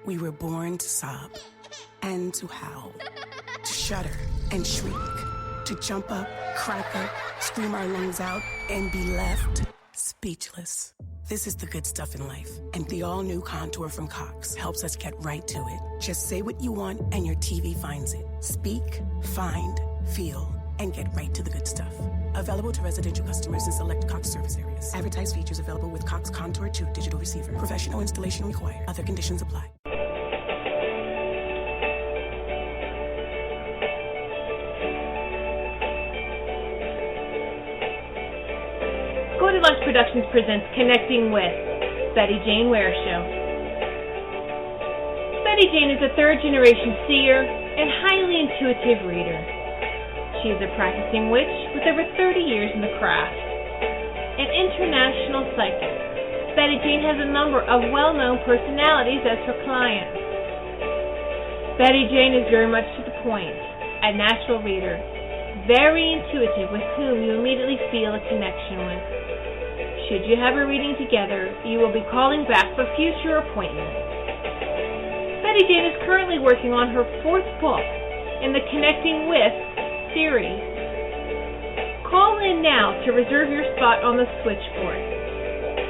We were born to sob and to howl, to shudder and shriek, to jump up, crack up, scream our lungs out, and be left speechless. This is the good stuff in life, and the all-new Contour from Cox helps us get right to it. Just say what you want, and your TV finds it. Speak, find, feel, and get right to the good stuff. Available to residential customers in select Cox service areas. Advertised features available with Cox Contour 2 digital receiver. Professional installation required. Other conditions apply. Goldilocks Productions presents Connecting with Betty Jane Ware Show. Betty Jane is a third-generation seer and highly intuitive reader. She is a practicing witch with over 30 years in the craft. An international psychic, Betty Jane has a number of well-known personalities as her clients. Betty Jane is very much to the point, a natural reader, very intuitive with whom you immediately feel a connection with. Should you have a reading together, you will be calling back for future appointments. Betty Jane is currently working on her 4th book in the Connecting With series. Call in now to reserve your spot on the switchboard.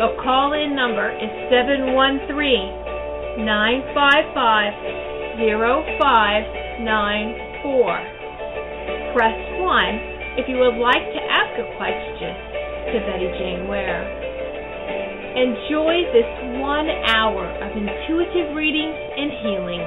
The call-in number is 713-955-0594. Press 1 if you would like to ask a question to Betty Jane Ware. Enjoy this 1 hour of intuitive readings and healing.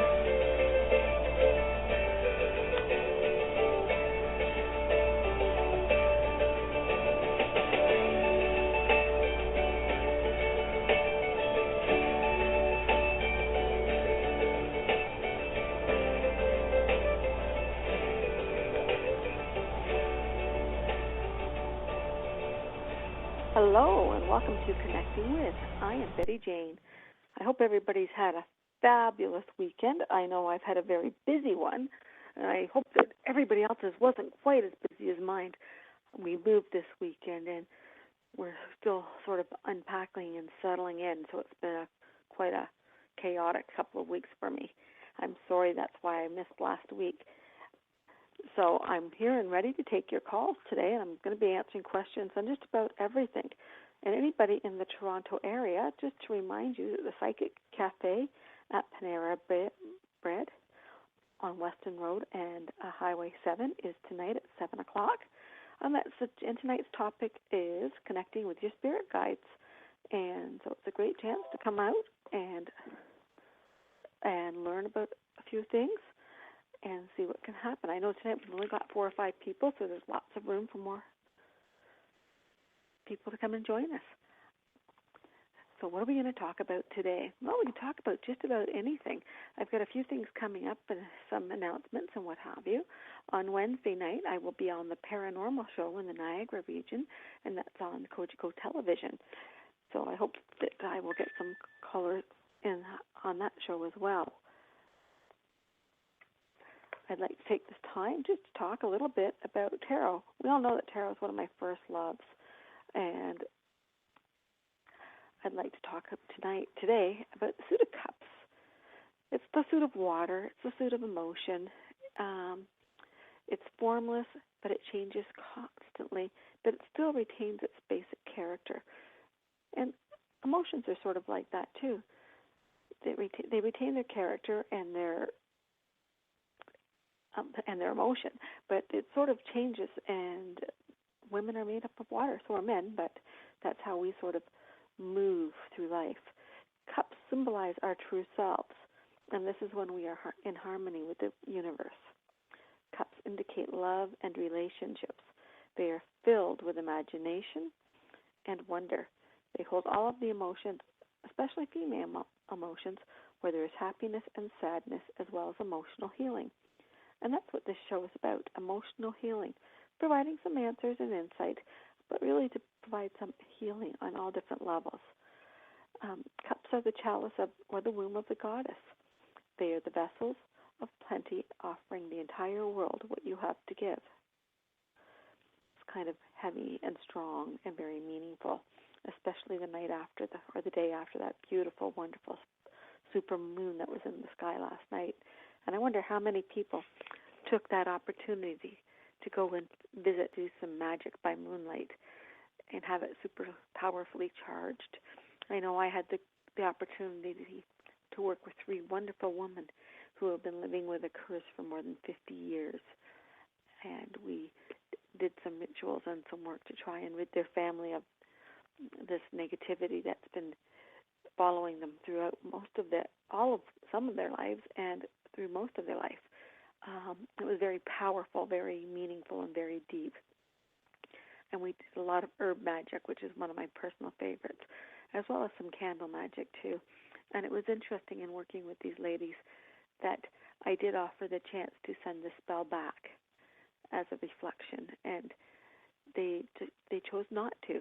Hello, and welcome to Connecting With. I am Betty Jane. I hope everybody's had a fabulous weekend. I know I've had a very busy one, and I hope that everybody else's wasn't quite as busy as mine. We moved this weekend, and we're still sort of unpacking and settling in, so it's been quite a chaotic couple of weeks for me. I'm sorry that's why I missed last week. So I'm here and ready to take your calls today, and I'm going to be answering questions on just about everything. And anybody in the Toronto area, just to remind you that the Psychic Cafe at Panera Bread on Weston Road and Highway 7 is tonight at 7 o'clock. And tonight's topic is connecting with your spirit guides. And so it's a great chance to come out and learn about a few things and see what can happen. I know tonight we've only got 4 or 5 people, so there's lots of room for more people to come and join us. So what are we going to talk about today? Well, we can talk about just about anything. I've got a few things coming up and some announcements and what have you. On Wednesday night, I will be on the Paranormal Show in the Niagara region, and that's on Cogeco Television. So I hope that I will get some callers in on that show as well. I'd like to take this time just to talk a little bit about tarot. We all know that tarot is one of my first loves, and I'd like to talk today about the suit of cups. It's the suit of water. It's the suit of emotion. It's formless, but it changes constantly, but it still retains its basic character. And emotions are sort of like that too. They retain their character and their emotion, but it sort of changes, and women are made up of water, so are men, but that's how we sort of move through life. Cups symbolize our true selves, and this is when we are in harmony with the universe. Cups indicate love and relationships. They are filled with imagination and wonder. They hold all of the emotions, especially female emotions, where there is happiness and sadness, as well as emotional healing. And that's what this show is about, emotional healing, providing some answers and insight, but really to provide some healing on all different levels. Cups are the chalice or the womb of the goddess. They are the vessels of plenty, offering the entire world what you have to give. It's kind of heavy and strong and very meaningful, especially the night after or the day after that beautiful, wonderful super moon that was in the sky last night. And I wonder how many people took that opportunity to go and visit, do some magic by moonlight and have it super powerfully charged. I know I had the opportunity to work with 3 wonderful women who have been living with a curse for more than 50 years. And we did some rituals and some work to try and rid their family of this negativity that's been following them throughout some of their lives and through most of their life. It was very powerful, very meaningful, and very deep. And we did a lot of herb magic, which is one of my personal favorites, as well as some candle magic too. And it was interesting in working with these ladies that I did offer the chance to send the spell back as a reflection, and they chose not to.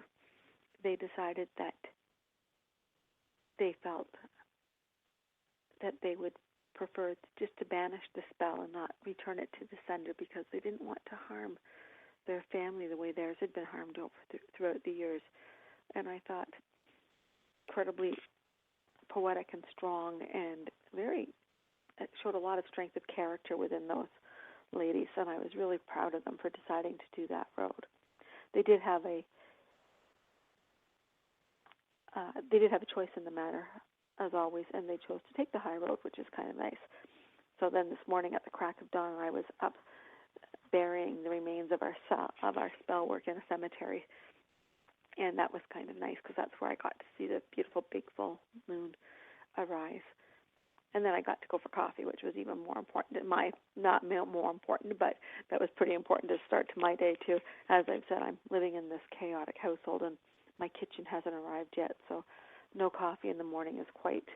They decided that they felt that they would prefer just to banish the spell and not return it to the sender, because they didn't want to harm their family the way theirs had been harmed throughout the years. And I thought incredibly poetic and strong, and it showed a lot of strength of character within those ladies, and I was really proud of them for deciding to do that road. They did have a choice in the matter, as always, and they chose to take the high road, which is kind of nice. So then this morning at the crack of dawn, I was up burying the remains of our spell work in a cemetery, and that was kind of nice because that's where I got to see the beautiful big full moon arise. And then I got to go for coffee, which was even more important not more important, but that was pretty important to start to my day too. As I've said, I'm living in this chaotic household, and my kitchen hasn't arrived yet, so no coffee in the morning is quite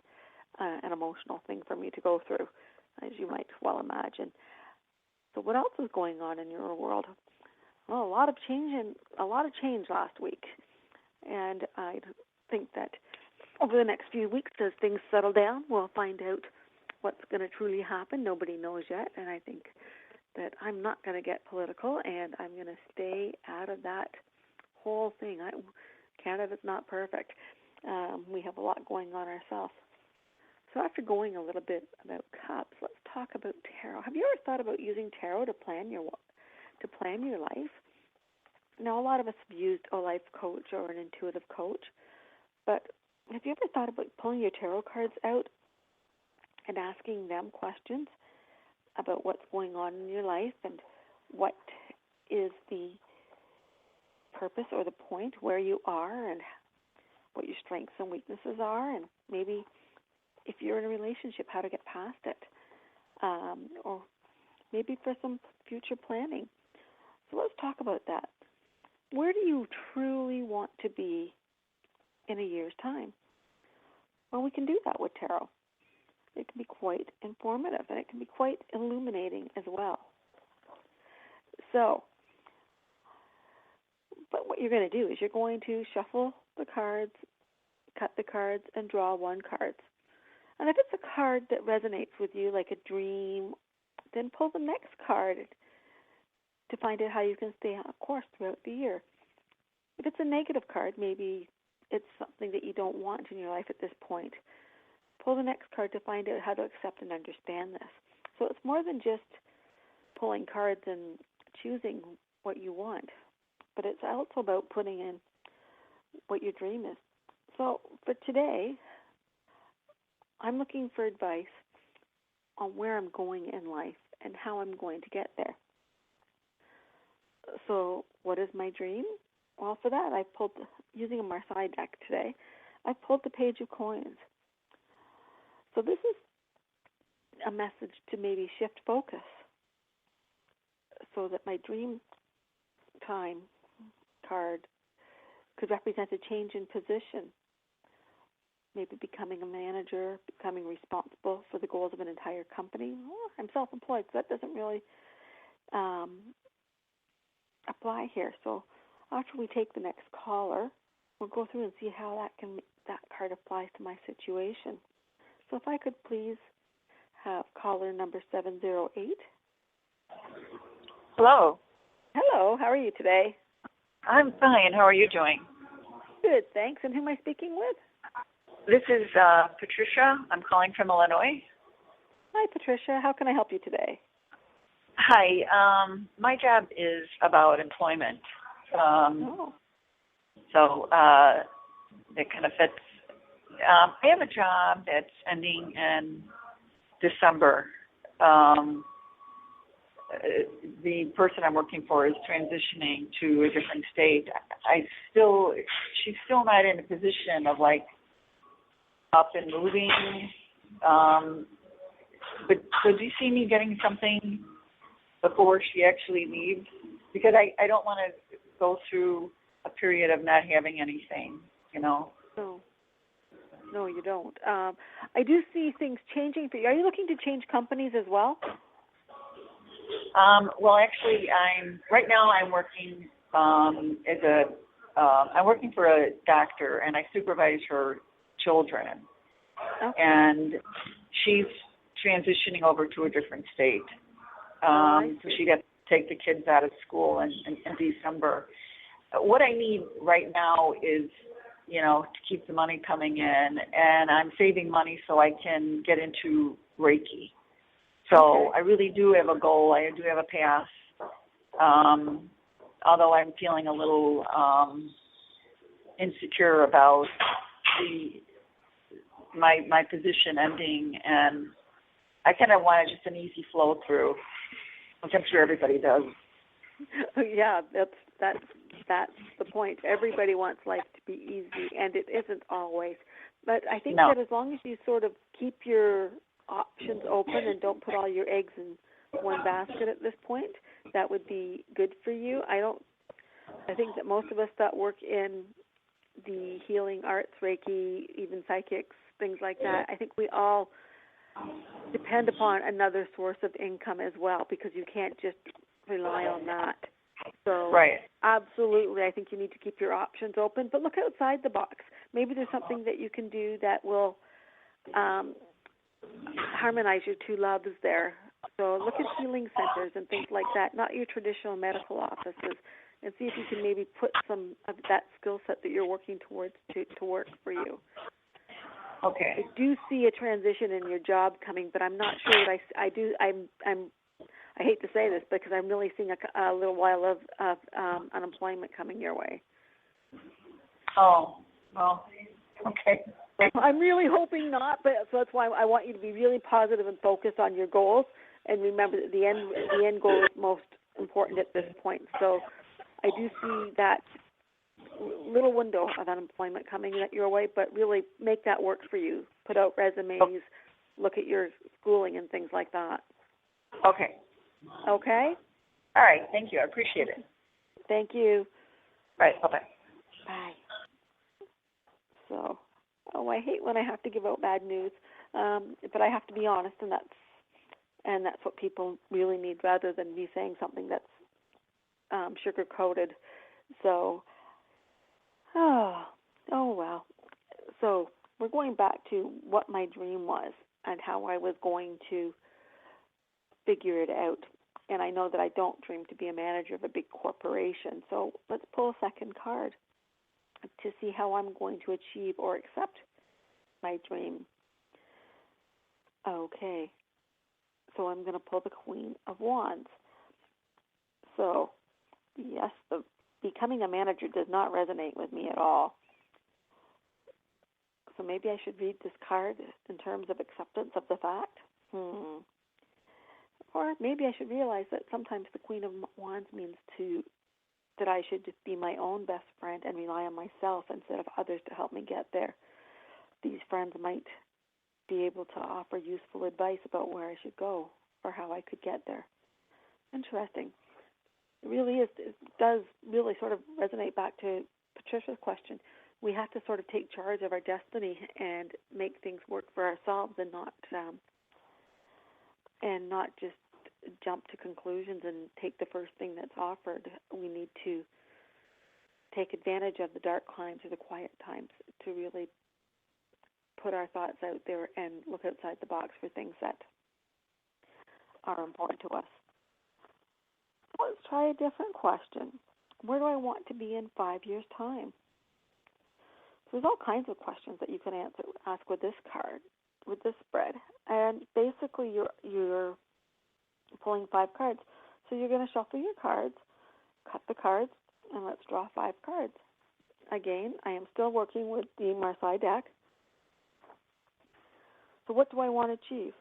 an emotional thing for me to go through, as you might well imagine. So what else is going on in your world? Well, a lot of change last week, and I think that over the next few weeks, as things settle down, we'll find out what's going to truly happen. Nobody knows yet, and I think that I'm not going to get political, and I'm going to stay out of that whole thing. Canada's not perfect. We have a lot going on ourselves. So after going a little bit about cups, let's talk about tarot. Have you ever thought about using tarot to plan your life? Now, a lot of us have used a life coach or an intuitive coach, but have you ever thought about pulling your tarot cards out and asking them questions about what's going on in your life and what is the purpose or the point where you are and what your strengths and weaknesses are, and maybe if you're in a relationship, how to get past it, or maybe for some future planning. So let's talk about that. Where do you truly want to be in a year's time? Well, we can do that with tarot. It can be quite informative, and it can be quite illuminating as well. So, but what you're going to do is you're going to shuffle the cards, cut the cards, and draw one card. And if it's a card that resonates with you, like a dream, then pull the next card to find out how you can stay on course throughout the year. If it's a negative card, maybe it's something that you don't want in your life at this point, pull the next card to find out how to accept and understand this. So it's more than just pulling cards and choosing what you want, but it's also about putting in what your dream is. So for today, I'm looking for advice on where I'm going in life and how I'm going to get there. So what is my dream? Well, for that, I pulled, using a Marseille deck today, I pulled the Page of Coins. So this is a message to maybe shift focus so that my dream time card could represent a change in position, maybe becoming a manager, becoming responsible for the goals of an entire company. Well, I'm self-employed, so that doesn't really apply here. So after we take the next caller, we'll go through and see how that card applies to my situation. So if I could please have caller number 708. Hello. Hello, how are you today? I'm fine. How are you doing? Good, thanks. And who am I speaking with? This is Patricia. I'm calling from Illinois. Hi, Patricia. How can I help you today? Hi. My job is about employment. So it kind of fits. I have a job that's ending in December. The person I'm working for is transitioning to a different state. She's still not in a position of like up and moving. But so do you see me getting something before she actually leaves? Because I don't want to go through a period of not having anything, you know. No, you don't. I do see things changing for you. Are you looking to change companies as well? Well, actually, right now I'm working I'm working for a doctor, and I supervise her children. Okay. And she's transitioning over to a different state. So she'd have to take the kids out of school in December. What I need right now is, you know, to keep the money coming in, and I'm saving money so I can get into Reiki. So I really do have a goal. I do have a path. Although I'm feeling a little insecure about my position ending, and I kind of wanted just an easy flow through, which I'm sure everybody does. Yeah, that's the point. Everybody wants life to be easy, and it isn't always. But I think that as long as you sort of keep your options open and don't put all your eggs in one basket at this point, that would be good for you. I think that most of us that work in the healing arts, Reiki, even psychics, things like that, I think we all depend upon another source of income as well, because you can't just rely on that. So absolutely, I think you need to keep your options open, but look outside the box. Maybe there's something that you can do that will harmonize your two loves there. So look at healing centers and things like that, not your traditional medical offices, and see if you can maybe put some of that skill set that you're working towards to work for you. Okay. I do see a transition in your job coming, but I'm not sure what I do. I hate to say this because I'm really seeing a little while of unemployment coming your way. Oh, well, okay. I'm really hoping not, but so that's why I want you to be really positive and focused on your goals, and remember that the end goal is most important at this point. So I do see that little window of unemployment coming your way, but really make that work for you. Put out resumes, look at your schooling and things like that. Okay. Okay? All right. Thank you. I appreciate it. Thank you. All right. Bye-bye. Bye. So, I hate when I have to give out bad news, but I have to be honest, and that's what people really need, rather than me saying something that's sugar-coated. So, oh well. So we're going back to what my dream was and how I was going to figure it out. And I know that I don't dream to be a manager of a big corporation. So let's pull a second card to see how I'm going to achieve or accept my dream. Okay. So I'm going to pull the Queen of Wands. So, yes, becoming a manager does not resonate with me at all. So maybe I should read this card in terms of acceptance of the fact. Or maybe I should realize that sometimes the Queen of Wands means that I should just be my own best friend and rely on myself instead of others to help me get there. These friends might be able to offer useful advice about where I should go or how I could get there. Interesting. It really is. It does really sort of resonate back to Patricia's question. We have to sort of take charge of our destiny and make things work for ourselves, and not just jump to conclusions and take the first thing that's offered. We need to take advantage of the dark times or the quiet times to really put our thoughts out there and look outside the box for things that are important to us. Let's try a different question. Where do I want to be in 5 years' time? So there's all kinds of questions that you can ask with this card, with this spread. And basically you're pulling 5 cards. So you're going to shuffle your cards, cut the cards, and let's draw 5 cards. Again, I am still working with the Marseille deck. So what do I want to achieve?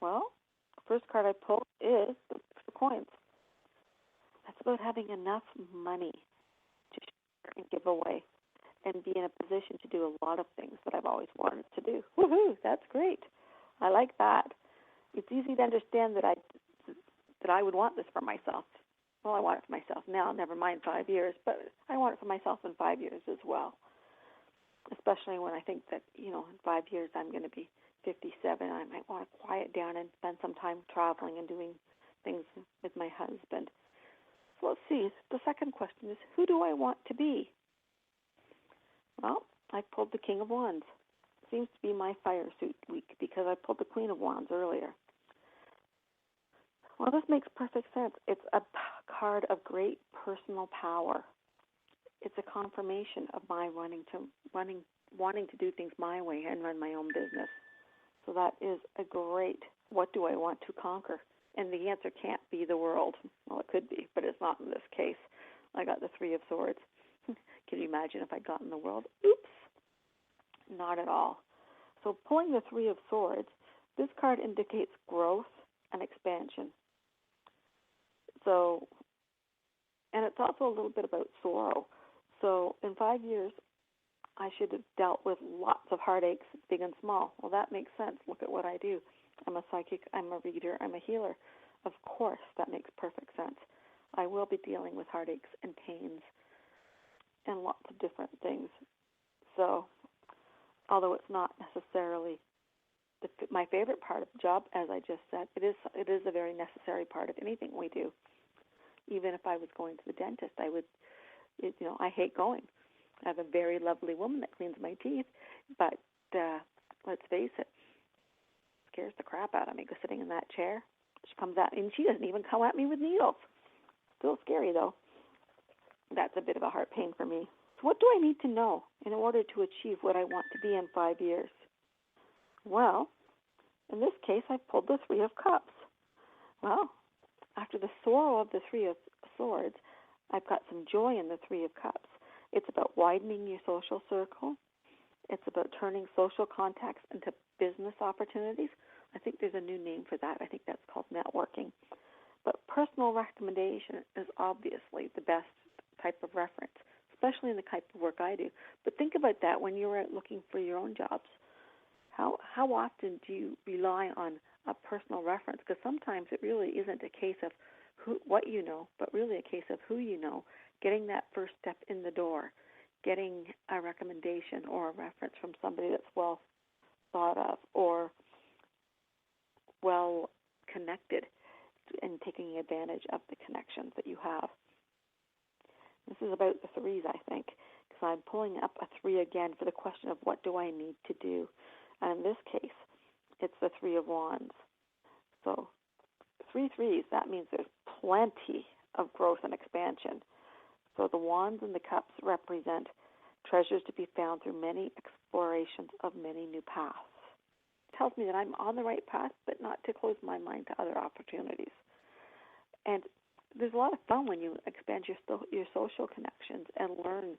Well, the first card I pulled is the 6 of coins. That's about having enough money to share and give away and be in a position to do a lot of things that I've always wanted to do. Woohoo! That's great. I like that. It's easy to understand that I would want this for myself. Well, I want it for myself now, never mind 5 years, but I want it for myself in 5 years as well. Especially when I think that, in 5 years I'm going to be 57. I might want to quiet down and spend some time traveling and doing things with my husband. So let's see. The second question is, who do I want to be? Well, I pulled the King of Wands. Seems to be my fire suit week because I pulled the Queen of Wands earlier. Well, this makes perfect sense. It's a card of great personal power. It's a confirmation of my wanting to do things my way and run my own business. So that is a great, what do I want to conquer? And the answer can't be the world. Well, it could be, but it's not in this case. I got the 3 of Swords. Can you imagine if I'd gotten the world? Oops. Not at all. So pulling the 3 of Swords, this card indicates growth and expansion. So, and it's also a little bit about sorrow. So in 5 years, I should have dealt with lots of heartaches, big and small. Well, that makes sense. Look at what I do. I'm a psychic, I'm a reader, I'm a healer. Of course, that makes perfect sense. I will be dealing with heartaches and pains and lots of different things. So, although it's not necessarily my favorite part of the job, as I just said, it is a very necessary part of anything we do. Even if I was going to the dentist, I hate going. I have a very lovely woman that cleans my teeth, but let's face it, scares the crap out of me sitting in that chair. She comes at me, and she doesn't even come at me with needles. Still scary, though. That's a bit of a heart pain for me. So what do I need to know in order to achieve what I want to be in 5 years? Well, in this case, I pulled the 3 of Cups. Well, after the sorrow of the 3 of Swords, I've got some joy in the 3 of Cups. It's about widening your social circle. It's about turning social contacts into business opportunities. I think there's a new name for that. I think that's called networking. But personal recommendation is obviously the best type of reference, especially in the type of work I do. But think about that when you're out looking for your own jobs. How often do you rely on a personal reference? Because sometimes it really isn't a case of what you know, but really a case of who you know, getting that first step in the door, getting a recommendation or a reference from somebody that's well thought of or well connected, and taking advantage of the connections that you have. This is about the 3s, I think, because I'm pulling up a 3 again for the question of what do I need to do. And in this case, it's the 3 of Wands. So 3 3s, that means there's plenty of growth and expansion. So the Wands and the Cups represent treasures to be found through many explorations of many new paths. It tells me that I'm on the right path, but not to close my mind to other opportunities. And there's a lot of fun when you expand your social connections and learn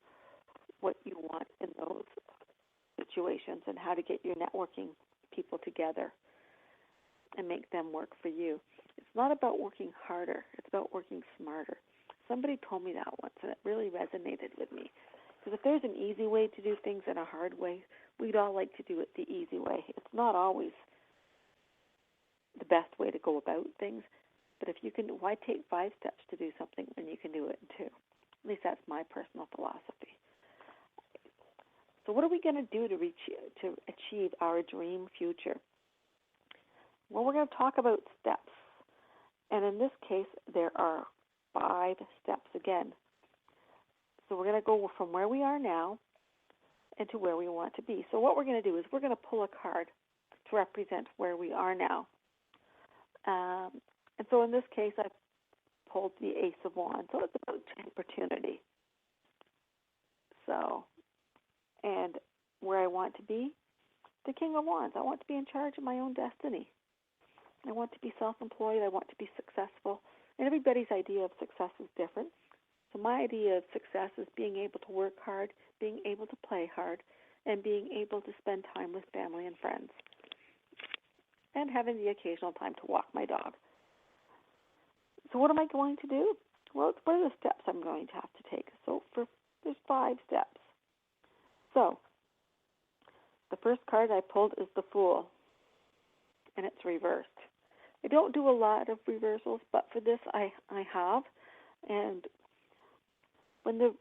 what you want in those situations and how to get your networking people together and make them work for you. It's not about working harder. It's about working smarter. Somebody told me that once, and it really resonated with me. Because if there's an easy way to do things and a hard way, we'd all like to do it the easy way. It's not always the best way to go about things. But if you can, why take 5 steps to do something when you can do it in 2? At least that's my personal philosophy. So what are we going to do to achieve our dream future? Well, we're going to talk about steps. And in this case, there are 5 steps again. So we're going to go from where we are now and to where we want to be. So what we're going to do is we're going to pull a card to represent where we are now. And so in this case, I pulled the Ace of Wands. So it's about opportunity. So And where I want to be, the King of Wands. I want to be in charge of my own destiny. I want to be self-employed. I want to be successful. And everybody's idea of success is different. So my idea of success is being able to work hard, being able to play hard, and being able to spend time with family and friends, and having the occasional time to walk my dog. So what am I going to do? Well, what are the steps I'm going to have to take? So there's 5 steps. So the first card I pulled is the Fool, and it's reversed. I don't do a lot of reversals, but for this I have. And when the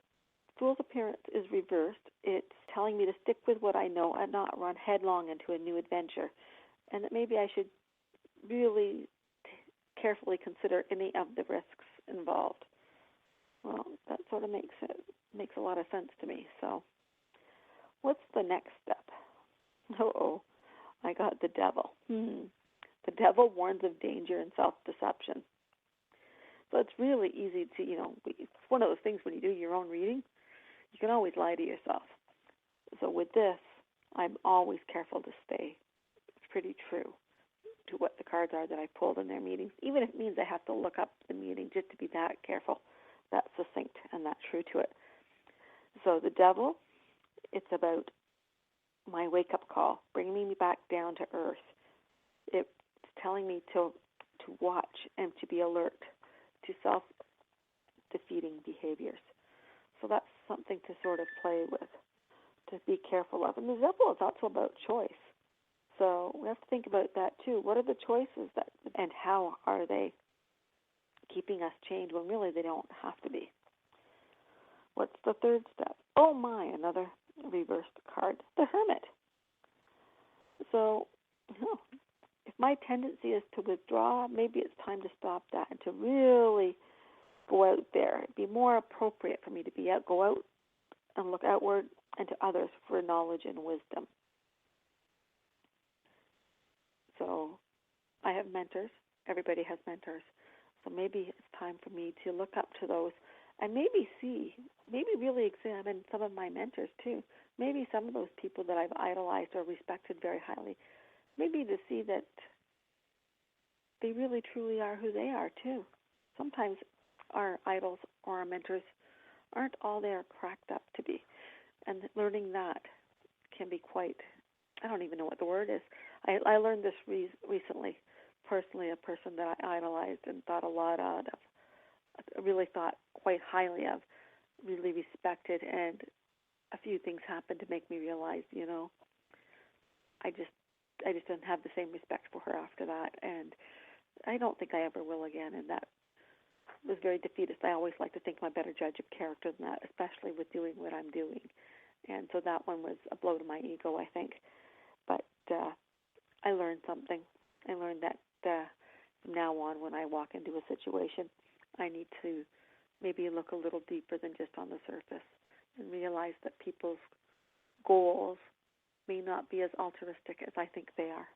Fool's appearance is reversed, it's telling me to stick with what I know and not run headlong into a new adventure, and that maybe I should really carefully consider any of the risks involved. Well, that sort of makes a lot of sense to me. So what's the next step? Oh, I got the Devil. The Devil warns of danger and self-deception. So it's really easy to, it's one of those things when you do your own reading, you can always lie to yourself. So with this, I'm always careful to stay pretty true to what the cards are that I pulled in their meetings, even if it means I have to look up the meeting just to be that careful, that succinct, and that true to it. So the Devil, it's about my wake-up call, bringing me back down to earth. It's telling me to watch and to be alert to self-defeating behaviors. So that's something to sort of play with, to be careful of. And the Devil is also about choice. So we have to think about that too. What are the choices and how are they keeping us chained when really they don't have to be? What's the third step? Oh my, another reversed card, the Hermit. So, if my tendency is to withdraw, maybe it's time to stop that and to really go out there. It'd be more appropriate for me to go out and look outward and to others for knowledge and wisdom. So I have mentors. Everybody has mentors. So maybe it's time for me to look up to those and maybe really examine some of my mentors too. Maybe some of those people that I've idolized or respected very highly. Maybe to see that they really truly are who they are too. Sometimes our idols or our mentors aren't all they're cracked up to be. And learning that can be quite, I don't even know what the word is. I learned this recently, personally, a person that I idolized and thought a lot of, really thought quite highly of, really respected, and a few things happened to make me realize, I just didn't have the same respect for her after that, and I don't think I ever will again, and that was very defeatist. I always like to think I'm a better judge of character than that, especially with doing what I'm doing. And so that one was a blow to my ego, I think. But I learned something. I learned that from now on, when I walk into a situation, I need to maybe look a little deeper than just on the surface and realize that people's goals may not be as altruistic as I think they are.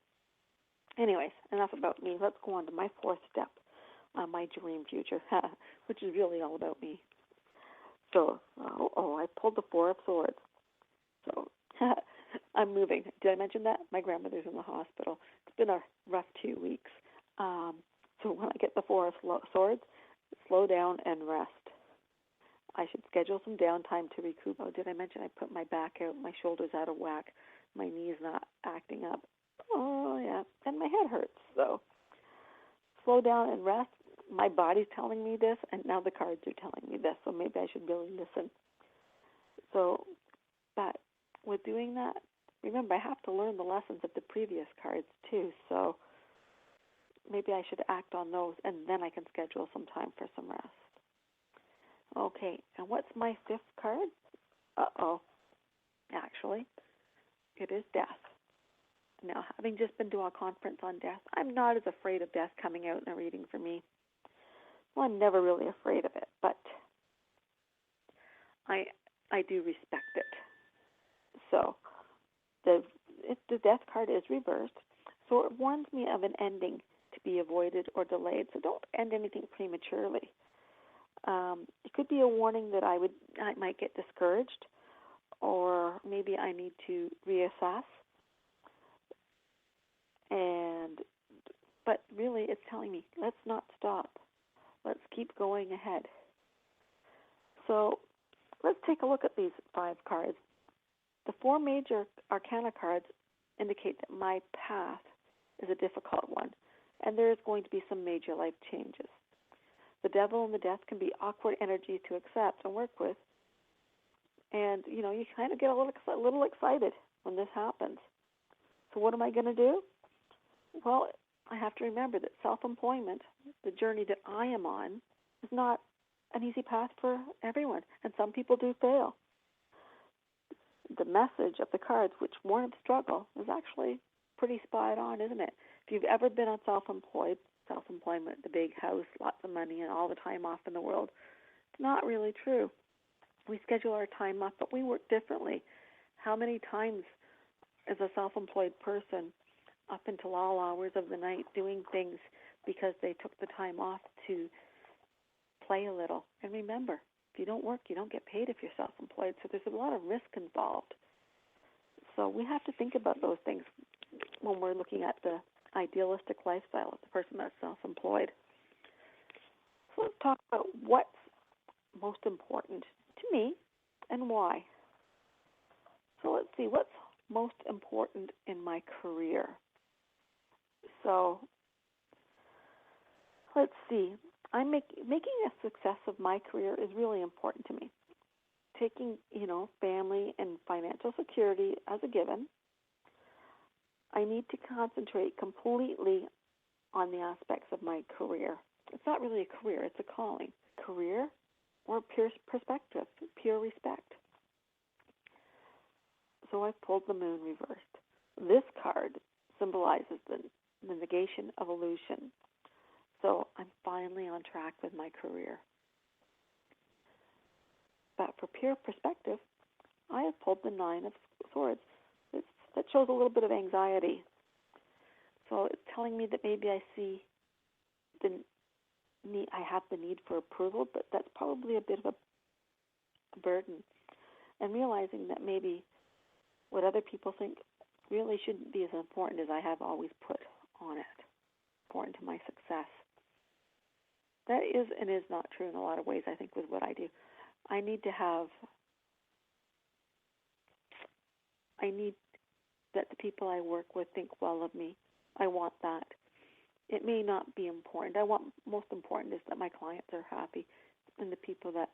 Anyways, enough about me. Let's go on to my 4th step, my dream future, which is really all about me. So, I pulled the 4 of Swords. So, I'm moving. Did I mention that? My grandmother's in the hospital. It's been a rough 2 weeks. So when I get the 4 of Swords, slow down and rest. I should schedule some downtime to recoup. Oh, did I mention I put my back out, my shoulders out of whack, my knees not acting up? Oh, yeah, and my head hurts. So slow down and rest. My body's telling me this, and now the cards are telling me this, so maybe I should really listen. So, but with doing that, remember, I have to learn the lessons of the previous cards, too, so maybe I should act on those, and then I can schedule some time for some rest. Okay, and what's my 5th card? Actually, it is death. Now, having just been to a conference on death, I'm not as afraid of death coming out in a reading for me. Well, I'm never really afraid of it, but I do respect it. So the death card is reversed, so it warns me of an ending to be avoided or delayed. So don't end anything prematurely. It could be a warning that I might get discouraged, or maybe I need to reassess. But really, it's telling me, let's not stop. Let's keep going ahead. So let's take a look at these 5 cards. The 4 major arcana cards indicate that my path is a difficult one, and there is going to be some major life changes. The devil and the death can be awkward energies to accept and work with, and you kind of get a little excited when this happens. So what am I going to do? Well, I have to remember that self-employment, the journey that I am on, is not an easy path for everyone, and some people do fail. The message of the cards, which warn of struggle, is actually pretty spot on, isn't it? If you've ever been on self-employment, the big house, lots of money, and all the time off in the world, it's not really true. We schedule our time off, but we work differently. How many times as a self-employed person up until all hours of the night doing things because they took the time off to play a little? And remember, if you don't work, you don't get paid if you're self-employed, so there's a lot of risk involved. So we have to think about those things when we're looking at the idealistic lifestyle of the person that's self-employed. So let's talk about what's most important to me and why. So let's see, what's most important in my career? So let's see. Making a success of my career is really important to me. Taking, family and financial security as a given. I need to concentrate completely on the aspects of my career. It's not really a career, it's a calling. Career or pure perspective, pure respect. So I've pulled the moon reversed. This card symbolizes the negation of illusion. So I'm finally on track with my career. But for pure perspective, I have pulled the 9 of Swords. That shows a little bit of anxiety. So it's telling me that maybe I see I have the need for approval, but that's probably a bit of a burden. And realizing that maybe what other people think really shouldn't be as important as I have always put on it, important to my success. That is and is not true in a lot of ways, I think, with what I do. I need that the people I work with think well of me. I want that. It may not be important. Most important is that my clients are happy and the people that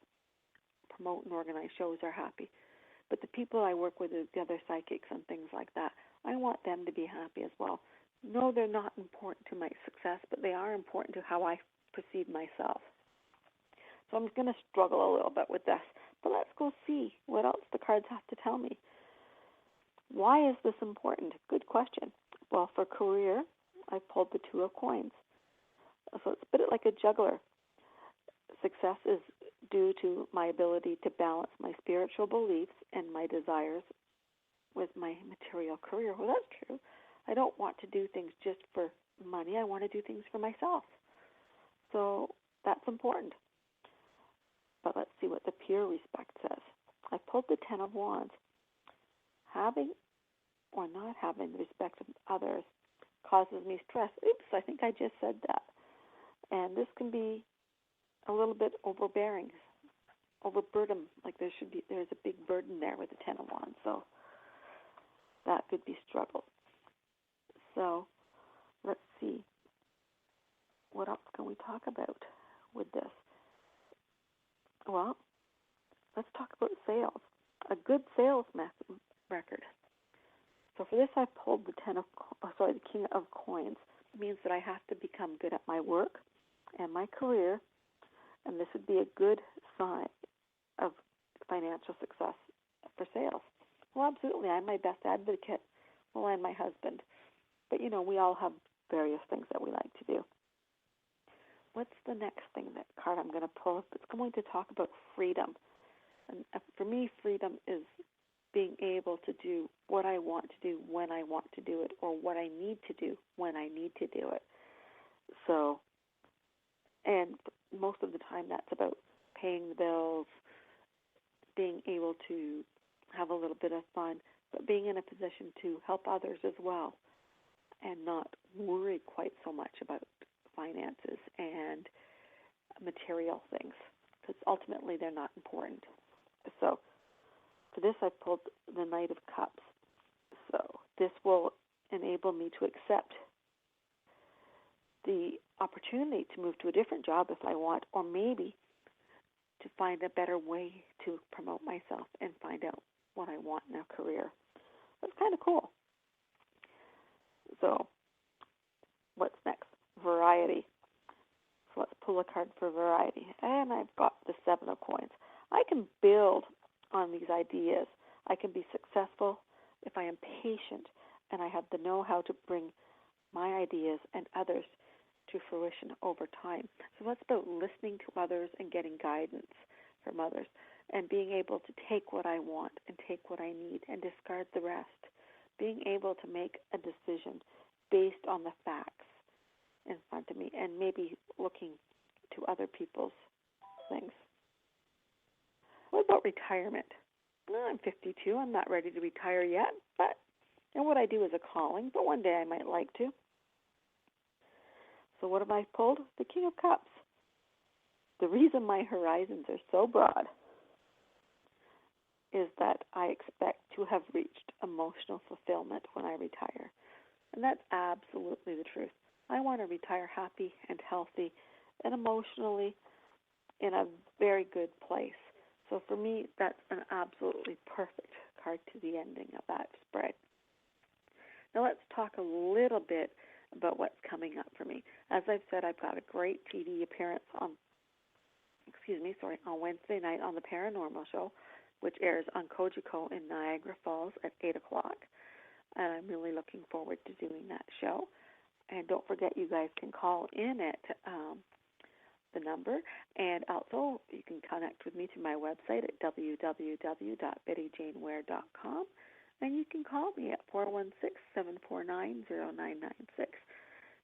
promote and organize shows are happy. But the people I work with, the other psychics and things like that, I want them to be happy as well. No, they're not important to my success, but they are important to how I perceive myself. So I'm going to struggle a little bit with this. But let's go see what else the cards have to tell me. Why is this important? Good question. Well, for career, I pulled the 2 of Coins. So it's a bit like a juggler. Success is due to my ability to balance my spiritual beliefs and my desires with my material career. Well, that's true. I don't want to do things just for money. I want to do things for myself. So that's important. But let's see what the pure respect says. I pulled the 10 of Wands. Having or not having the respect of others causes me stress. Oops, I think I just said that. And this can be a little bit overbearing, overburden, like there's a big burden there with the 10 of Wands. So that could be struggle. So let's see. What else can we talk about with this? Well, let's talk about sales. A good sales record. So for this, I pulled the King of Coins. It means that I have to become good at my work and my career, and this would be a good sign of financial success for sales. Well, absolutely. I'm my best advocate. Well, I'm my husband. But, we all have various things that we like to do. What's the next card I'm going to pull? It's going to talk about freedom. And for me, freedom is being able to do what I want to do when I want to do it, or what I need to do when I need to do it. So, and most of the time that's about paying the bills, being able to have a little bit of fun, but being in a position to help others as well and not worry quite so much about finances and material things, because ultimately they're not important. So for this, I pulled the Knight of Cups. So this will enable me to accept the opportunity to move to a different job if I want, or maybe to find a better way to promote myself and find out what I want in a career. That's kind of cool. So what's next? Variety. So let's pull a card for variety. And I've got the Seven of Coins. I can build on these ideas. I can be successful if I am patient and I have the know-how to bring my ideas and others to fruition over time. So that's about listening to others and getting guidance from others and being able to take what I want and take what I need and discard the rest. Being able to make a decision based on the facts in front of me and maybe looking to other people's things. What about retirement? Well, I'm 52. I'm not ready to retire yet, but and what I do is a calling, but one day I might like to. So what have I pulled? The King of Cups. The reason my horizons are so broad is that I expect to have reached emotional fulfillment when I retire. And that's absolutely the truth. I want to retire happy and healthy and emotionally in a very good place. So for me, that's an absolutely perfect card to the ending of that spread. Now let's talk a little bit about what's coming up for me. As I've said, I've got a great TV appearance on Wednesday night on the Paranormal Show, which airs on Kojiko in Niagara Falls at 8 o'clock. And I'm really looking forward to doing that show. And don't forget, you guys can call in at the number. And also, you can connect with me through my website at www.bettyjaneware.com. And you can call me at 416-749-0996.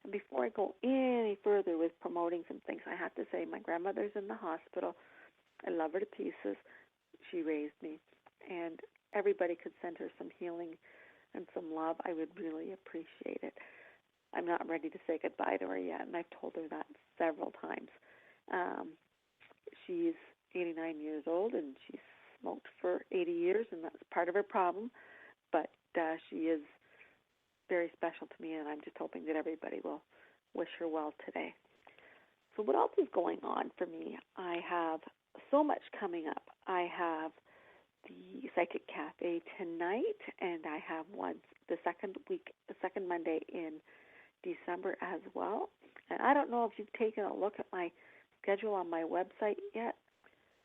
And before I go any further with promoting some things, I have to say my grandmother's in the hospital. I love her to pieces. She raised me. And everybody could send her some healing and some love. I would really appreciate it. I'm not ready to say goodbye to her yet, and I've told her that several times. She's 89 years old, and she's smoked for 80 years, and that's part of her problem. But she is very special to me, and I'm just hoping that everybody will wish her well today. So what else is going on for me? I have so much coming up. I have the Psychic Cafe tonight, and I have one the second Monday in December as well. And I don't know if you've taken a look at my schedule on my website yet,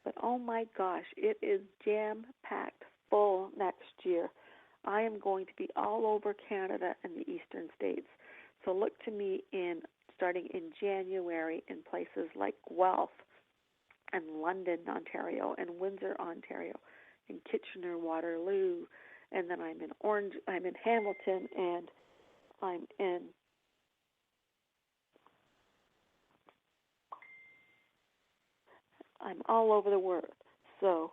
but oh my gosh, it is jam-packed full next year. I am going to be all over Canada and the eastern states. So look to me starting in January in places like Guelph and London, Ontario, and Windsor, Ontario, and Kitchener, Waterloo, and then I'm in Hamilton, and I'm all over the world. So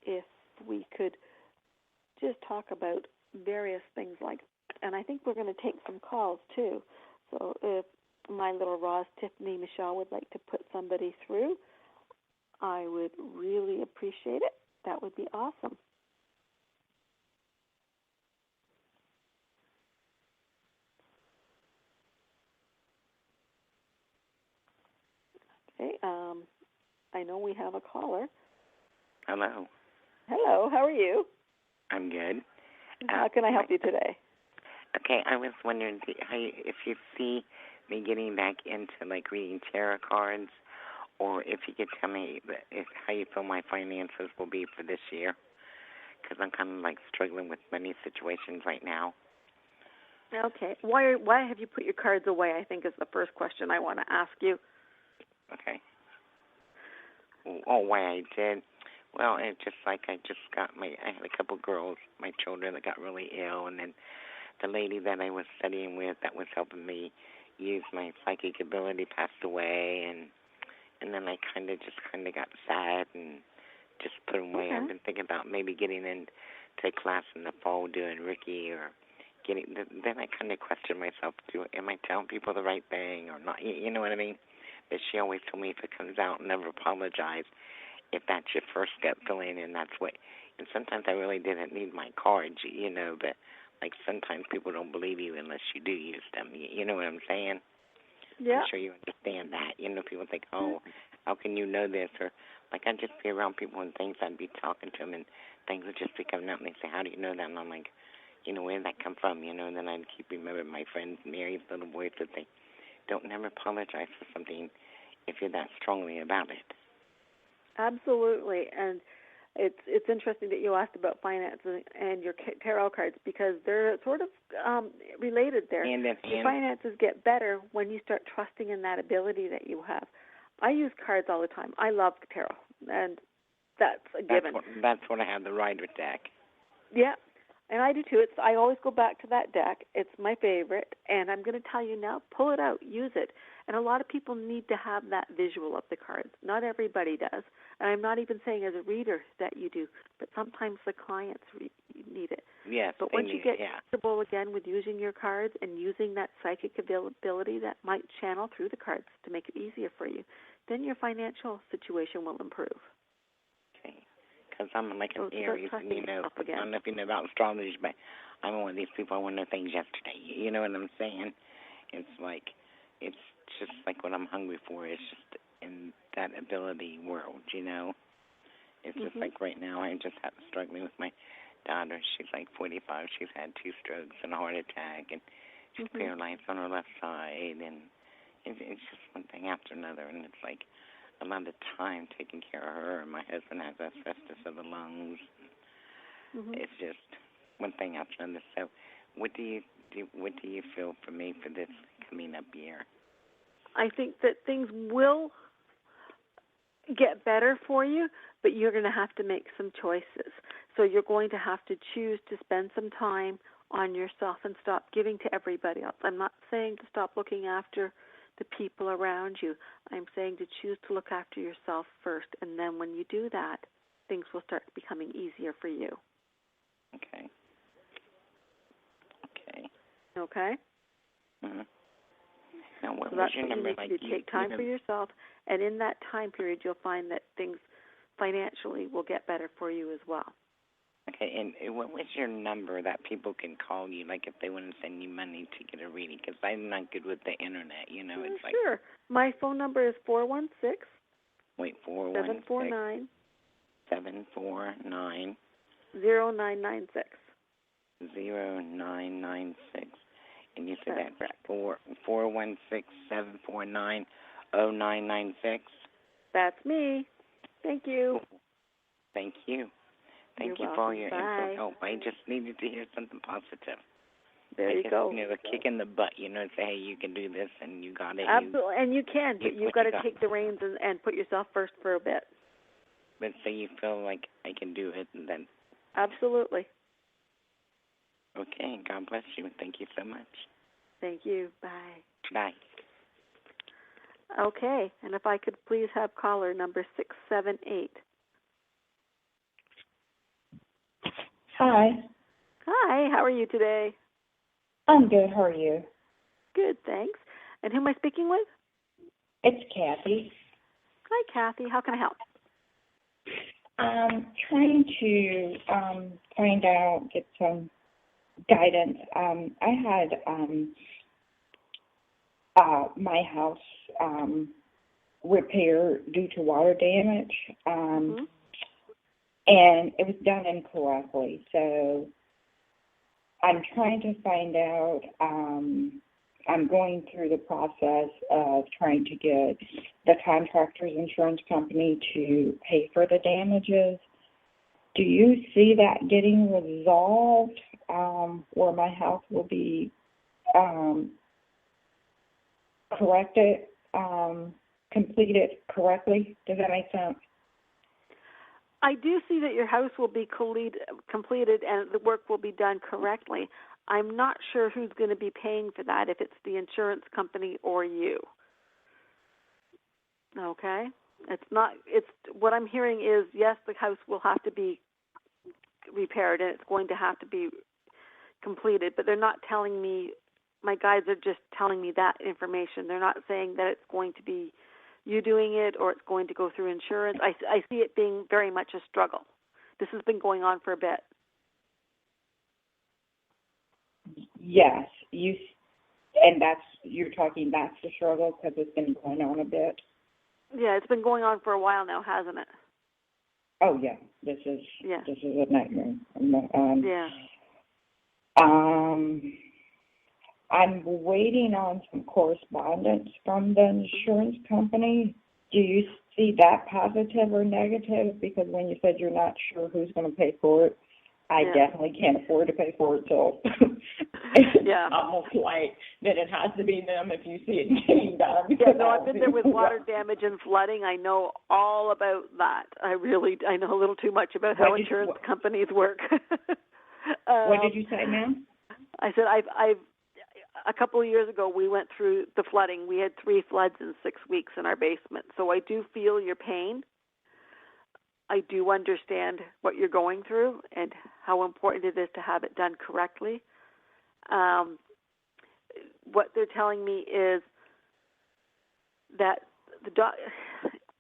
if we could just talk about various things and I think we're going to take some calls too. So if my little Roz Tiffany Michelle would like to put somebody through, I would really appreciate it. That would be awesome. Okay, I know we have a caller. Hello. Hello, how are you? I'm good. How can I help you today? Okay, I was wondering if you see me getting back into reading tarot cards, or if you could tell me how you feel my finances will be for this year, because I'm kind of struggling with money situations right now. Okay. Why have you put your cards away, I think is the first question I want to ask you. Okay. Oh, why I did? Well, it's just I had a couple girls, my children, that got really ill, and then the lady that I was studying with that was helping me use my psychic ability passed away, and then I kind of got sad and just put them away. Okay. I've been thinking about maybe getting into a class in the fall doing Ricky or getting. Then I kind of question myself: am I telling people the right thing or not? You know what I mean? But she always told me if it comes out, never apologize. If that's your first gut feeling, and that's what. And sometimes I really didn't need my cards, but like sometimes people don't believe you unless you do use them. You know what I'm saying? Yeah. I'm sure you understand that. People think, oh, how can you know this? Or like I'd just be around people and things, I'd be talking to them and things would just be coming out and they say, how do you know that? And I'm like, where did that come from? And then I'd keep remembering my friend Mary's little voice would say, don't never apologize for something if you're that strongly about it. Absolutely. And it's interesting that you asked about finance and your tarot cards because they're sort of related there. Hand in hand. Your finances get better when you start trusting in that ability that you have. I use cards all the time. I love tarot, and that's a given. That's what I have, the Rider deck. Yeah, and I do too. I always go back to that deck. It's my favorite, and I'm going to tell you now, pull it out, use it. And a lot of people need to have that visual of the cards. Not everybody does. And I'm not even saying as a reader that you do, but sometimes the clients need it. Yes. But once you get comfortable again with using your cards and using that psychic ability that might channel through the cards to make it easier for you, then your financial situation will improve. Okay. Because I'm like an Aries, and I don't know if you know about astrology, but I'm one of these people, I want to know things yesterday. You know what I'm saying? It's just like what I'm hungry for. It's just in that ability world, It's just like right now I'm just struggling with my daughter. She's like 45. She's had 2 strokes and a heart attack, and she's paralyzed on her left side, and it's just one thing after another, and it's like a lot of time taking care of her. And my husband has asbestos of the lungs. It's just one thing after another. So, what do you feel for me for this coming up year? I think that things will get better for you, but you're going to have to make some choices. So you're going to have to choose to spend some time on yourself and stop giving to everybody else. I'm not saying to stop looking after the people around you. I'm saying to choose to look after yourself first, and then when you do that, things will start becoming easier for you. Okay. Okay? Mm-hmm. Now, what So was that's your what number? you need to take time for yourself, and in that time period, you'll find that things financially will get better for you as well. Okay, and what was your number that people can call you, like if they want to send you money to get a reading? Because I'm not good with the internet, It's like... Sure. My phone number is 416... Wait, 416... 749... 0996. 0996. And you said That's correct. 416-749-0996? That's me. Thank you. Thank you. Thank you for all your info. I just needed to hear something positive. There you go. A kick in the butt, say, hey, you can do this, and you got it. Absolutely, and you can, but you've got to take the reins and put yourself first for a bit. But so you feel like I can do it, and then... Absolutely. Okay, God bless you. Thank you so much. Thank you. Bye. Bye. Okay, and if I could please have caller number 678. Hi. Hi, how are you today? I'm good. How are you? Good, thanks. And who am I speaking with? It's Kathy. Hi, Kathy. How can I help? Trying to find out, get some guidance. I had my house repair due to water damage, and it was done incorrectly. So I'm trying to find out. I'm going through the process of trying to get the contractor's insurance company to pay for the damages. Do you see that getting resolved where my house will be corrected, completed correctly? Does that make sense? I do see that your house will be completed and the work will be done correctly. I'm not sure who's going to be paying for that, if it's the insurance company or you. Okay? It's not. It's what I'm hearing is yes, the house will have to be repaired and it's going to have to be completed, but they're not telling me. My guides are just telling me that information. They're not saying that it's going to be you doing it or it's going to go through insurance. I see it being very much a struggle. This has been going on for a bit. Yes, you're talking that's the struggle because it's been going on a bit. Yeah, it's been going on for a while now, hasn't it? Oh yeah, this is a nightmare. Yeah. I'm waiting on some correspondence from the insurance company. Do you see that positive or negative? Because when you said you're not sure who's going to pay for it, I definitely can't afford to pay for it, so it's almost like that it has to be them if you see it getting done. Yeah, no, I've been there with water damage and flooding. I know all about that. I know a little too much about how insurance companies work. What did you say, ma'am? I said I've a couple of years ago we went through the flooding. We had 3 floods in 6 weeks in our basement, so I do feel your pain. I do understand what you're going through and how important it is to have it done correctly. What they're telling me is that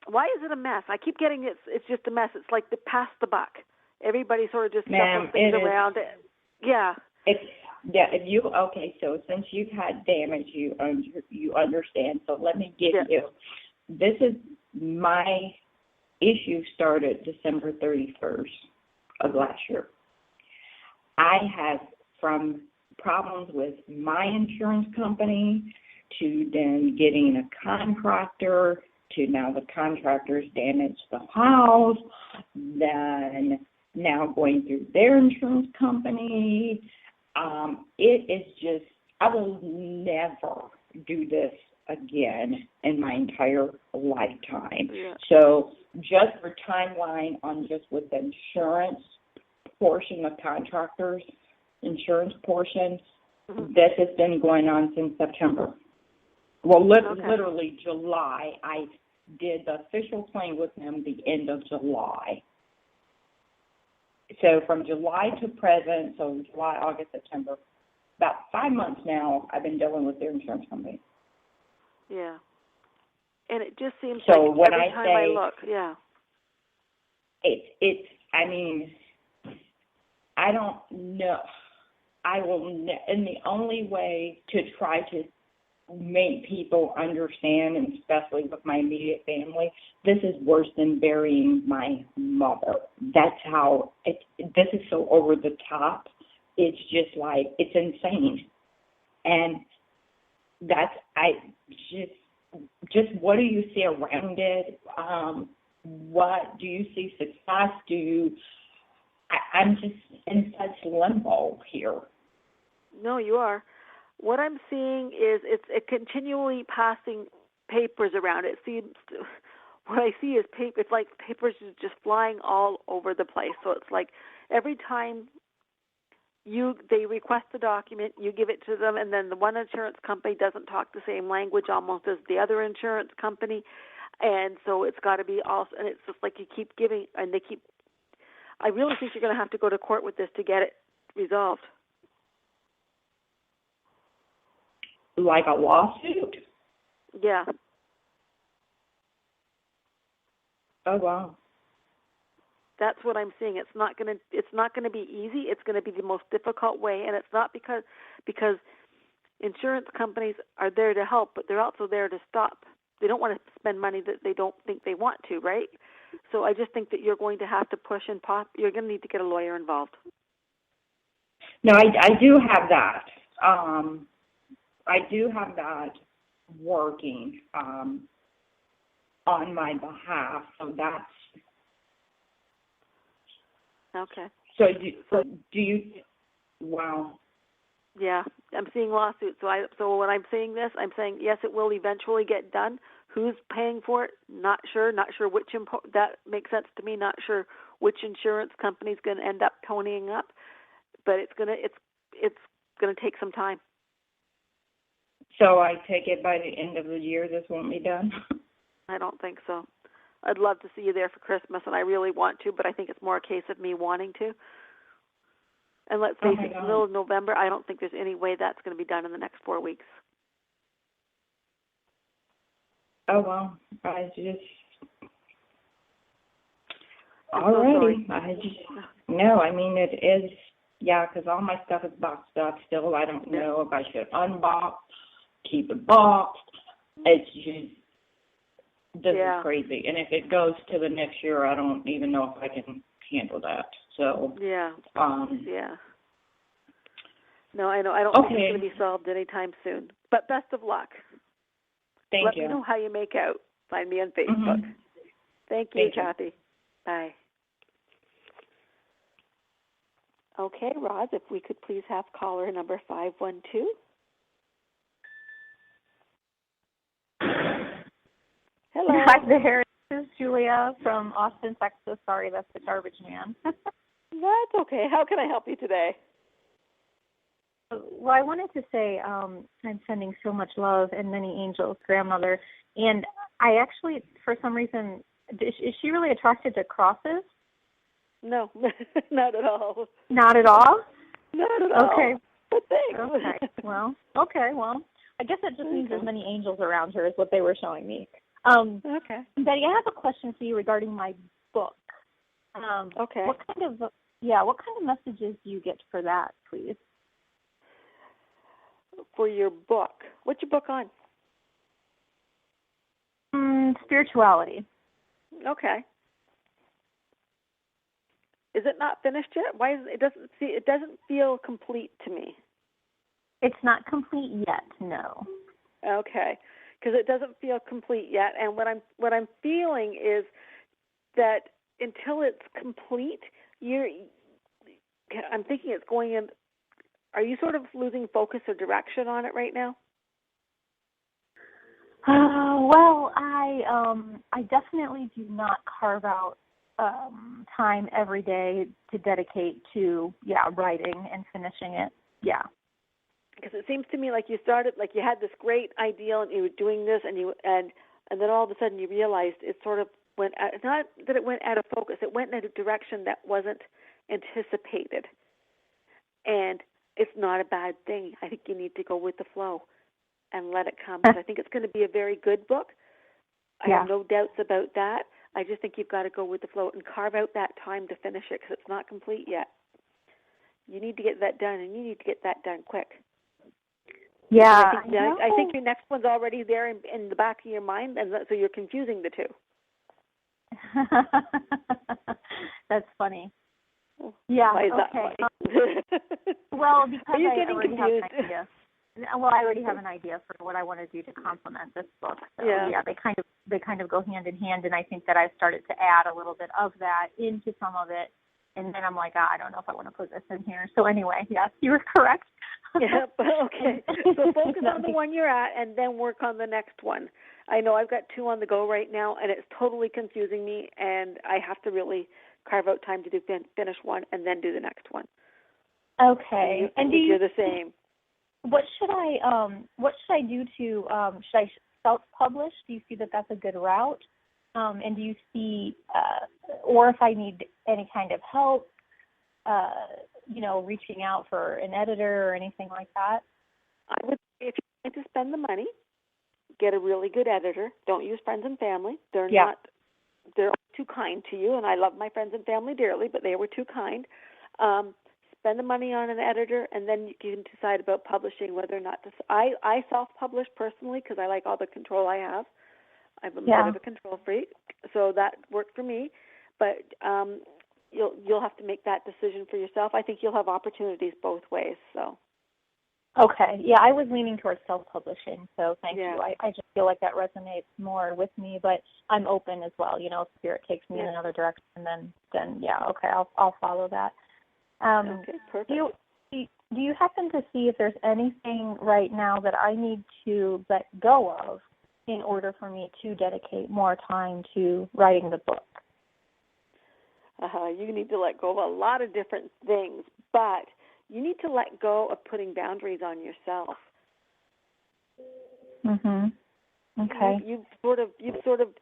why is it a mess? I keep getting it's just a mess. It's like the pass the buck. Everybody sort of just shuffles things around. Yeah. So since you've had damage, you understand. So let me give you. This is my issue started December 31st of last year. I have from problems with my insurance company to then getting a contractor to now the contractors damaged the house, then now going through their insurance company. It is just, I will never do this again in my entire lifetime. Yeah. So just for timeline on just with the insurance portion of contractors, insurance portion, this has been going on since September. Well, literally July. I did the official claim with them the end of July. So from July to present, so July, August, September, about 5 months now, I've been dealing with their insurance company. Yeah. And it just seems so like when every time I look, It's, I mean, I don't know. And the only way to try to make people understand, and especially with my immediate family, this is worse than burying my mother. That's how, this is so over the top. It's just like, it's insane. And that's, just what do you see around it? What do you see success? I'm just in such limbo here. No, you are. What I'm seeing is it's continually passing papers around. It seems what I see is paper. It's like papers just flying all over the place. So it's like every time they request a document, you give it to them, and then the one insurance company doesn't talk the same language almost as the other insurance company, and so it's got to be also. And it's just like you keep giving, and they keep. I really think you're going to have to go to court with this to get it resolved. Like a lawsuit? Yeah. Oh wow. That's what I'm seeing. It's not going to be easy. It's going to be the most difficult way, and it's not because insurance companies are there to help, but they're also there to stop. They don't want to spend money that they don't think they want to, right? So I just think that you're going to have to push and pop. You're going to need to get a lawyer involved. No, I do have that. I do have that working on my behalf. So that's okay. So do you? Wow. Yeah, I'm seeing lawsuits. So when I'm seeing this, I'm saying yes, it will eventually get done. Who's paying for it? Not sure. Not sure which. That makes sense to me. Not sure which insurance company's going to end up ponying up, but it's gonna take some time. So I take it by the end of the year this won't be done? I don't think so. I'd love to see you there for Christmas, and I really want to, but I think it's more a case of me wanting to. And let's face it, it's the middle of November. I don't think there's any way that's going to be done in the next 4 weeks. Oh, well, I just... Alrighty. No, I mean, it is, yeah, because all my stuff is boxed up still. I don't know if I should unbox, keep it boxed. It's just, this is crazy. And if it goes to the next year, I don't even know if I can handle that. So, yeah. No, I know. I don't think it's going to be solved anytime soon. But best of luck. Let me know how you make out. Find me on Facebook. Mm-hmm. Thank you, Kathy. Bye. Okay, Roz, if we could please have caller number 512. Hello. Hi there. This is Julia from Austin, Texas. Sorry, that's the garbage man. That's okay. How can I help you today? Well, I wanted to say I'm sending so much love and many angels, grandmother. And I actually, for some reason, is she really attracted to crosses? No, not at all. Not at all? Not at all. Okay. But thanks. Okay. Well, I guess that just means there's many angels around her is what they were showing me. Okay. Betty, I have a question for you regarding my book. Okay. What kind of messages do you get for that, please? For your book. What's your book on? Spirituality. Okay. Is it not finished yet? Why is it doesn't feel complete to me. It's not complete yet, no. Okay. Because it doesn't feel complete yet, and what I'm feeling is that until it's complete, I'm thinking it's going in. Are you sort of losing focus or direction on it right now? Well, I definitely do not carve out time every day to dedicate to writing and finishing it. Yeah. Because it seems to me like you started, like you had this great ideal and you were doing this, and then all of a sudden you realized it sort of went not that it went out of focus, it went in a direction that wasn't anticipated, and it's not a bad thing. I think you need to go with the flow and let it come. Because I think it's going to be a very good book. I have no doubts about that. I just think you've got to go with the flow and carve out that time to finish it because it's not complete yet. You need to get that done, and you need to get that done quick. Yeah. I think your next one's already there in the back of your mind, and so you're confusing the two. That's funny. Yeah. Why is that funny? Well, because I already have confused? an idea. Well, I already have an idea for what I want to do to complement this book. So, they kind of go hand in hand, and I think that I've started to add a little bit of that into some of it, and then I'm like, I don't know if I want to put this in here. So anyway, yes, you were correct. Yeah, okay. So focus on the one you're at, and then work on the next one. I know I've got 2 on the go right now, and it's totally confusing me, and I have to really carve out time to finish one and then do the next one. Okay. And you're the same. What should I do to should I self-publish? Do you see that that's a good route? And do you see, or if I need any kind of help, reaching out for an editor or anything like that? I would say if you're going to spend the money, get a really good editor. Don't use friends and family. They're too kind to you, and I love my friends and family dearly, but they were too kind. Spend the money on an editor, and then you can decide about publishing, whether or not to. I self-publish personally because I like all the control I have. I'm a bit of a control freak, so that worked for me. But you'll have to make that decision for yourself. I think you'll have opportunities both ways. So. Okay. Yeah, I was leaning towards self-publishing, so thank you. I just feel like that resonates more with me, but I'm open as well. If Spirit takes me in another direction, then okay, I'll follow that. Okay, perfect. Do you happen to see if there's anything right now that I need to let go of in order for me to dedicate more time to writing the book? You need to let go of a lot of different things, but you need to let go of putting boundaries on yourself. Mhm. Okay. You've sort of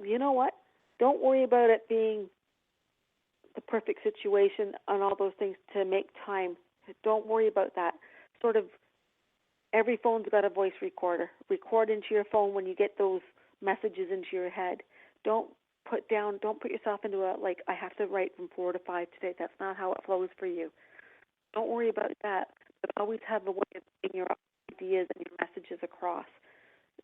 you know what? Don't worry about it being the perfect situation and all those things to make time. Don't worry about that. Sort of every phone's got a voice recorder. Record into your phone when you get those messages into your head. Don't put yourself into I have to write from 4 to 5 today. That's not how it flows for you. Don't worry about that. But always have a way of getting your ideas and your messages across.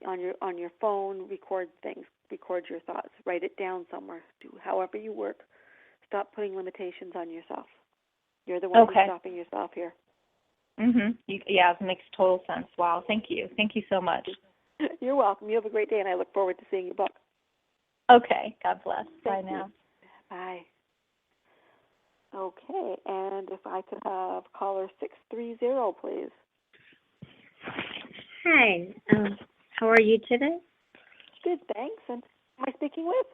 On your phone, record things. Record your thoughts. Write it down somewhere. Do however you work. Stop putting limitations on yourself. You're the one who's stopping yourself here. Yeah, it makes total sense. Wow, thank you. Thank you so much. You're welcome. You have a great day, and I look forward to seeing your book. Okay, God bless. Bye now. Bye. Okay, and if I could have caller 630, please. Hi. How are you today? Good, thanks. And who am I speaking with?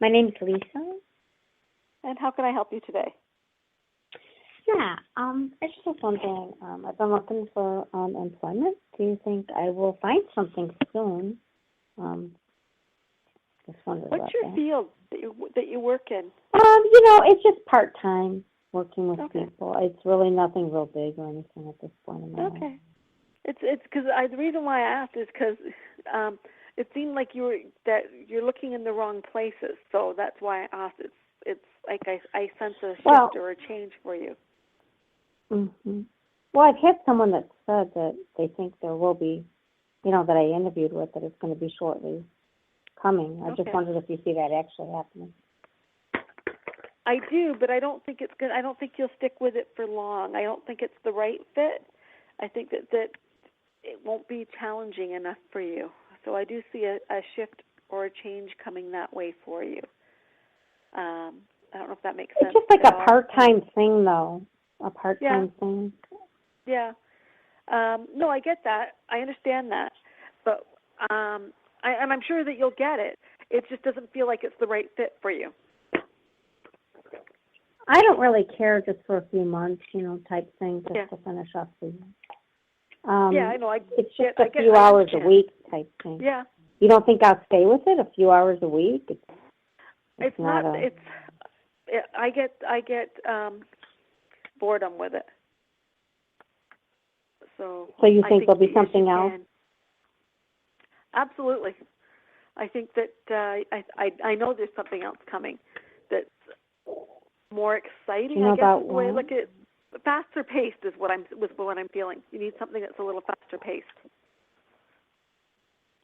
My name's Lisa. And how can I help you today? Yeah, I just was wondering, I've been looking for employment. Do you think I will find something soon? Just wondered What's about your that. field that you work in? It's just part-time working with people. It's really nothing real big or anything at this point in my life. Okay. It's because the reason why I asked is because it seemed like you're looking in the wrong places, so that's why I asked. It's like I sense a shift or a change for you. Well, I've had someone that said that they think there will be, that I interviewed with, that it's going to be shortly coming. I just wondered if you see that actually happening. I do, but I don't think it's good. I don't think you'll stick with it for long. I don't think it's the right fit. I think that it won't be challenging enough for you. So I do see a shift or a change coming that way for you. I don't know if that makes sense. It's just like a part-time thing, though. A part-time thing. Yeah. No, I get that. I understand that. But and I'm sure that you'll get it. It just doesn't feel like it's the right fit for you. I don't really care, just for a few months, type thing, just to finish off the year. I know. It's just a few hours a week type thing. Yeah. You don't think I'll stay with it a few hours a week? It's not. I get boredom with it. So you think there'll be something else? Absolutely. I think that I know there's something else coming that's more exciting. I guess is the way I look at it. Faster paced is what I'm feeling. You need something that's a little faster paced.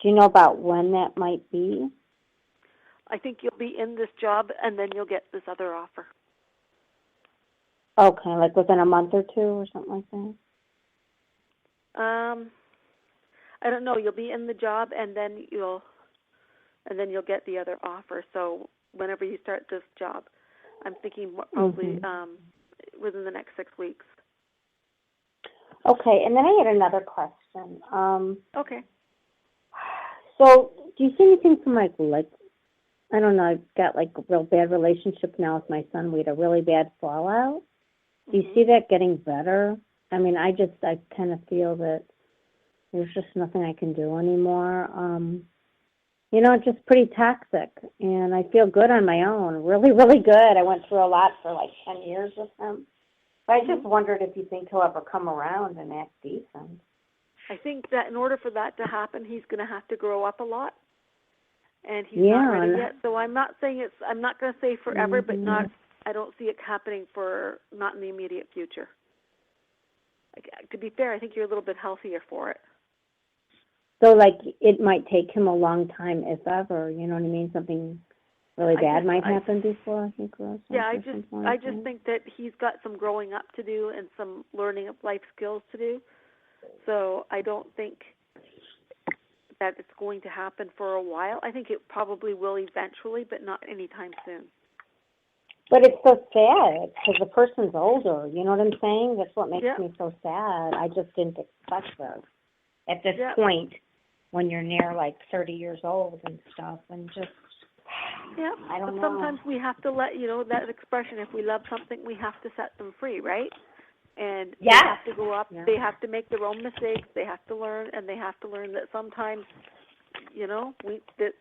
Do you know about when that might be? I think you'll be in this job and then you'll get this other offer. Okay, like within a month or two or something like that? I don't know. You'll be in the job and then you'll get the other offer. So whenever you start this job, I'm thinking probably within the next 6 weeks. Okay, and then I had another question. Okay. So do you see anything from like I don't know, I've got like a real bad relationship now with my son. We had a really bad fallout. Do you see that getting better? I mean, I kind of feel that there's just nothing I can do anymore. It's just pretty toxic, and I feel good on my own, really, really good. I went through a lot for like 10 years with him. But I just wondered if you think he'll ever come around and act decent. I think that in order for that to happen, he's going to have to grow up a lot, and he's not ready yet. So I'm not going to say forever, but I don't see it happening for not in the immediate future. To be fair, I think you're a little bit healthier for it. So, like, it might take him a long time, if ever, you know what I mean? Something really bad might happen before he grows up. Yeah, I just think that he's got some growing up to do and some learning of life skills to do. So I don't think that it's going to happen for a while. I think it probably will eventually, but not anytime soon. But it's so sad because the person's older, you know what I'm saying? That's what makes me so sad. I just didn't expect this at this point when you're near like 30 years old and stuff, and just, I don't know. Sometimes we have to let, that expression, if we love something, we have to set them free, right? And they have to go up, they have to make their own mistakes, they have to learn, and they have to learn that sometimes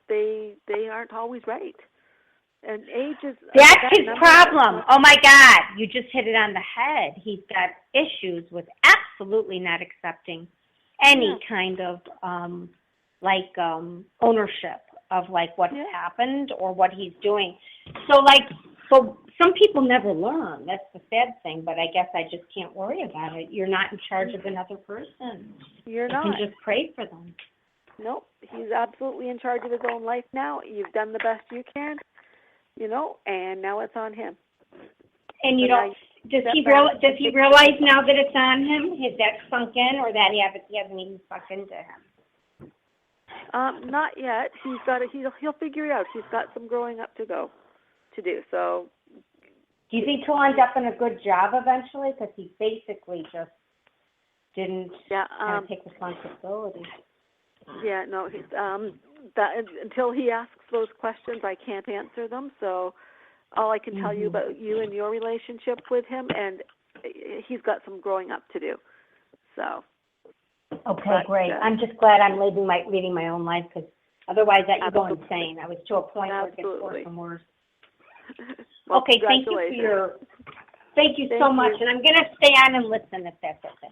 they aren't always right. And age is... That's his problem. Oh, my God. You just hit it on the head. He's got issues with absolutely not accepting any kind of, ownership of, what's happened or what he's doing. So some people never learn. That's the sad thing, but I guess I just can't worry about it. You're not in charge of another person. You're you not. can just pray for them. Nope. He's absolutely in charge of his own life now. You've done the best you can, and now it's on him. And you don't... Does he realize now that it's on him? Has that sunk in, or that he hasn't even sunk into him? Not yet. He'll figure it out. He's got some growing up to do. So, do you think he'll end up in a good job eventually? Because he basically just didn't kind of take responsibility. Yeah, no. He's until he asks those questions, I can't answer them. So, all I can tell you about you and your relationship with him, and he's got some growing up to do. So. Okay, great. I'm just glad I'm leading my own life, because otherwise that you go insane. I was to a point where it gets worse and worse. Well, okay, thank you so much, and I'm going to stay on and listen if that's okay.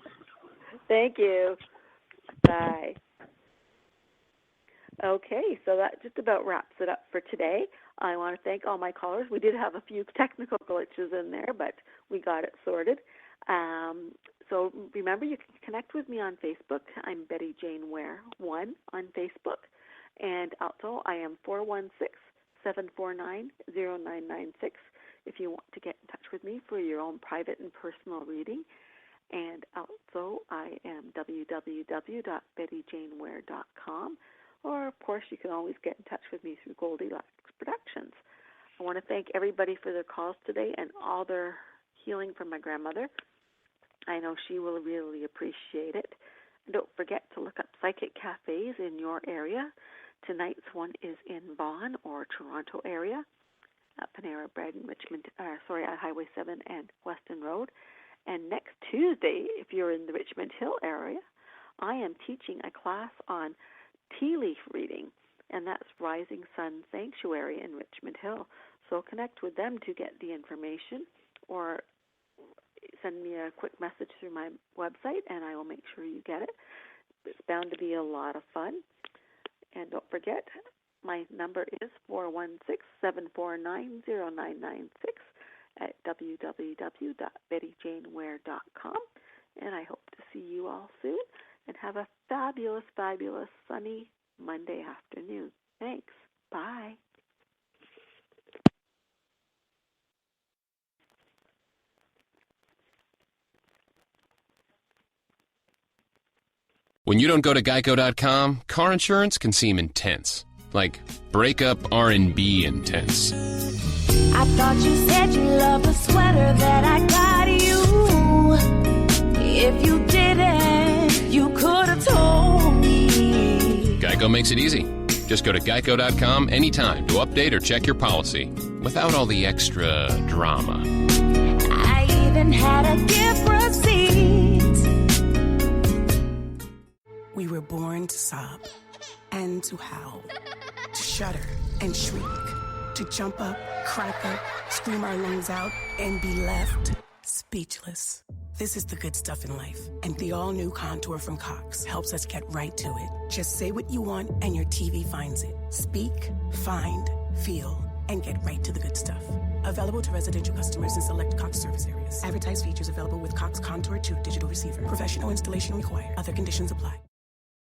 Thank you. Bye. Okay, so that just about wraps it up for today. I want to thank all my callers. We did have a few technical glitches in there, but we got it sorted. So remember, you can connect with me on Facebook. I'm Betty Jane Ware 1 on Facebook. And also, I am 416-749-0996 if you want to get in touch with me for your own private and personal reading. And also, I am www.bettyjaneware.com. Or, of course, you can always get in touch with me through Goldilocks Productions. I want to thank everybody for their calls today and all their healing from my grandmother. I know she will really appreciate it. And don't forget to look up psychic cafes in your area. Tonight's one is in Vaughan or Toronto area, at Panera Bread in Richmond, at Highway 7 and Weston Road. And next Tuesday, if you're in the Richmond Hill area, I am teaching a class on tea leaf reading, and that's Rising Sun Sanctuary in Richmond Hill. So connect with them to get the information, or send me a quick message through my website, and I will make sure you get it. It's bound to be a lot of fun. And don't forget, my number is 416-749-0996 at www.bettyjaneware.com. And I hope to see you all soon, and have a fabulous, fabulous sunny Monday afternoon. Thanks. Bye. When you don't go to Geico.com, car insurance can seem intense. Like breakup R&B intense. I thought you said you loved the sweater that I got you. If you didn't, you could have told me. Geico makes it easy. Just go to Geico.com anytime to update or check your policy without all the extra drama. I even had a gift receipt. We were born to sob and to howl, to shudder and shriek, to jump up, crack up, scream our lungs out, and be left speechless. This is the good stuff in life, and the all-new Contour from Cox helps us get right to it. Just say what you want, and your TV finds it. Speak, find, feel, and get right to the good stuff. Available to residential customers in select Cox service areas. Advertised features available with Cox Contour 2 digital receiver. Professional installation required. Other conditions apply.